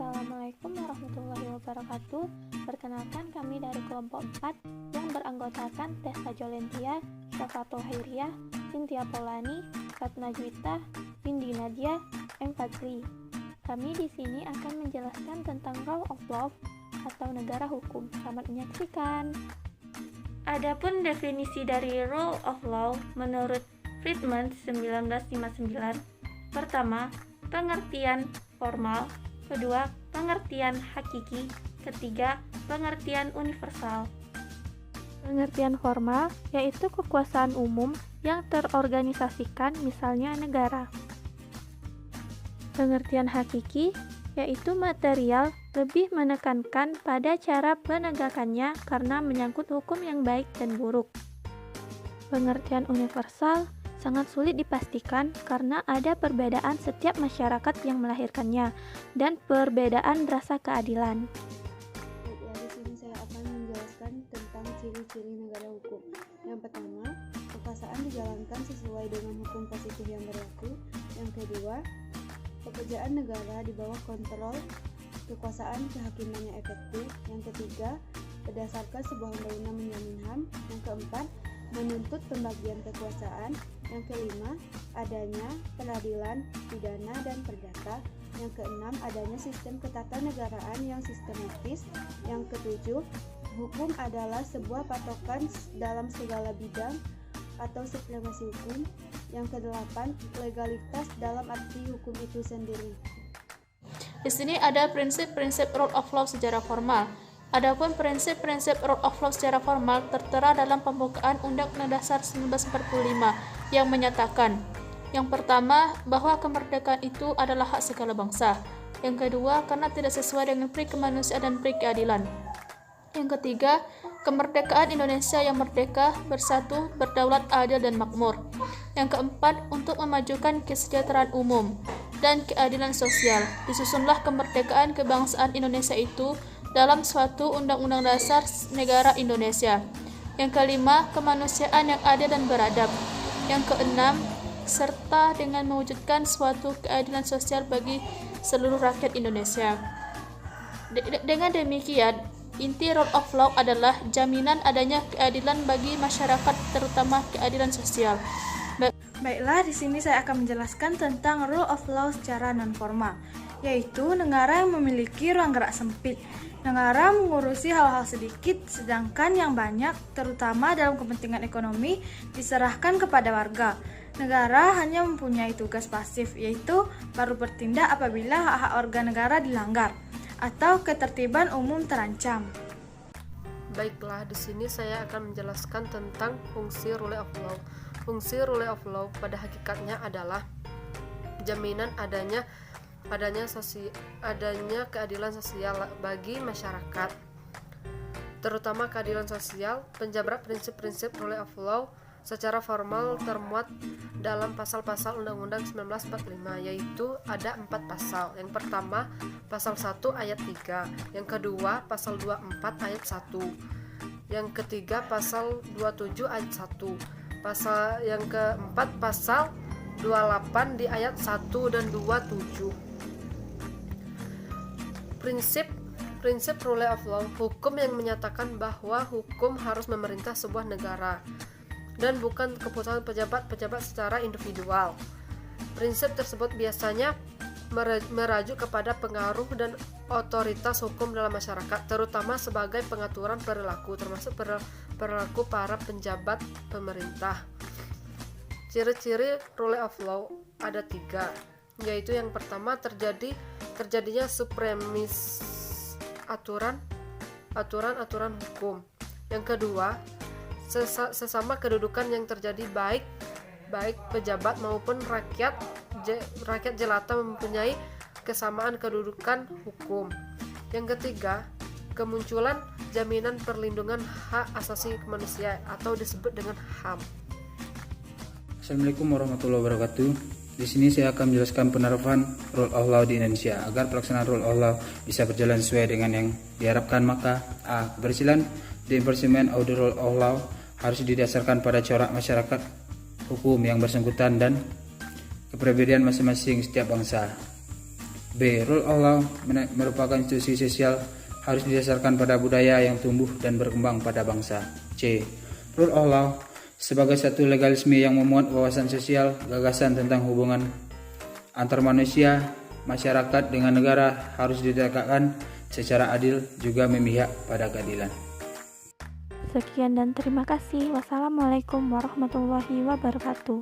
Assalamualaikum warahmatullahi wabarakatuh. Perkenalkan, kami dari kelompok 4 yang beranggotakan Tessa Jolentia, Syafa Tohairiyah, Cynthia Polani, Fatna Juwita, Windy Nadia, M. Fadli. Kami di sini akan menjelaskan tentang rule of law atau negara hukum. Selamat menyaksikan. Adapun definisi dari rule of law menurut Friedman 1959, pertama, pengertian formal, kedua, pengertian hakiki, ketiga, pengertian universal. Pengertian formal yaitu kekuasaan umum yang terorganisasikan, misalnya negara. Pengertian hakiki yaitu material, lebih menekankan pada cara penegakannya karena menyangkut hukum yang baik dan buruk. Pengertian universal sangat sulit dipastikan karena ada perbedaan setiap masyarakat yang melahirkannya dan perbedaan rasa keadilan. Di sini saya akan menjelaskan tentang ciri-ciri negara hukum. Yang pertama, kekuasaan dijalankan sesuai dengan hukum positif yang berlaku. Yang kedua, pekerjaan negara di bawah kontrol kekuasaan kehakimannya efektif. Yang ketiga, berdasarkan sebuah undang-undang menjamin HAM. Yang keempat, menuntut pembagian kekuasaan. Yang kelima, adanya peradilan, pidana, dan perdata. Yang keenam, adanya sistem ketatanegaraan yang sistematis. Yang ketujuh, hukum adalah sebuah patokan dalam segala bidang atau supremasi hukum. Yang kedelapan, legalitas dalam arti hukum itu sendiri. Di sini ada prinsip-prinsip rule of law secara formal. Adapun prinsip-prinsip rule of law secara formal tertera dalam pembukaan Undang-Undang Dasar 1945 yang menyatakan, yang pertama, bahwa kemerdekaan itu adalah hak segala bangsa. Yang kedua, karena tidak sesuai dengan pri kemanusiaan dan pri keadilan. Yang ketiga, kemerdekaan Indonesia yang merdeka, bersatu, berdaulat, adil, dan makmur. Yang keempat, untuk memajukan kesejahteraan umum dan keadilan sosial. Disusunlah kemerdekaan kebangsaan Indonesia itu dalam suatu undang-undang dasar negara Indonesia. Yang kelima, kemanusiaan yang adil dan beradab. Yang keenam, serta dengan mewujudkan suatu keadilan sosial bagi seluruh rakyat Indonesia. Dengan demikian, inti rule of law adalah jaminan adanya keadilan bagi masyarakat, terutama keadilan sosial. Baiklah, di sini saya akan menjelaskan tentang rule of law secara non-formal, yaitu negara yang memiliki ruang gerak sempit. Negara mengurusi hal-hal sedikit, sedangkan yang banyak, terutama dalam kepentingan ekonomi, diserahkan kepada warga. Negara hanya mempunyai tugas pasif, yaitu baru bertindak apabila hak-hak warga negara dilanggar atau ketertiban umum terancam. Baiklah, di sini saya akan menjelaskan tentang fungsi rule of law. Fungsi rule of law pada hakikatnya adalah jaminan adanya keadilan sosial bagi masyarakat, terutama keadilan sosial. Penjabaran prinsip-prinsip rule of law secara formal termuat dalam pasal-pasal Undang-Undang 1945, yaitu ada 4 pasal. Yang pertama, pasal 1 ayat 3, yang kedua, pasal 24 ayat 1, yang ketiga, pasal 27 ayat 1, pasal yang keempat, pasal 28 di ayat 1 dan 27. Prinsip rule of law, hukum yang menyatakan bahwa hukum harus memerintah sebuah negara dan bukan keputusan pejabat-pejabat secara individual. Prinsip tersebut biasanya merujuk kepada pengaruh dan otoritas hukum dalam masyarakat, terutama sebagai pengaturan perilaku, termasuk perilaku para penjabat pemerintah. Ciri-ciri rule of law ada 3, yaitu yang pertama, terjadinya supremis aturan hukum. Yang kedua, sesama kedudukan yang terjadi baik pejabat maupun rakyat jelata mempunyai kesamaan kedudukan hukum. Yang ketiga, kemunculan jaminan perlindungan hak asasi manusia atau disebut dengan HAM. Assalamualaikum warahmatullahi wabarakatuh. Di sini saya akan menjelaskan penerapan rule of law di Indonesia. Agar pelaksanaan rule of law bisa berjalan sesuai dengan yang diharapkan, maka A. Keberhasilan the enforcement of the rule of law harus didasarkan pada corak masyarakat hukum yang bersangkutan dan kepribadian masing-masing setiap bangsa. B. B. Rule of law merupakan institusi sosial harus didasarkan pada budaya yang tumbuh dan berkembang pada bangsa. C. Rule of law sebagai satu legalisme yang memuat wawasan sosial, gagasan tentang hubungan antar manusia, masyarakat dengan negara harus ditegakkan secara adil juga memihak pada keadilan. Sekian dan terima kasih. Wassalamualaikum warahmatullahi wabarakatuh.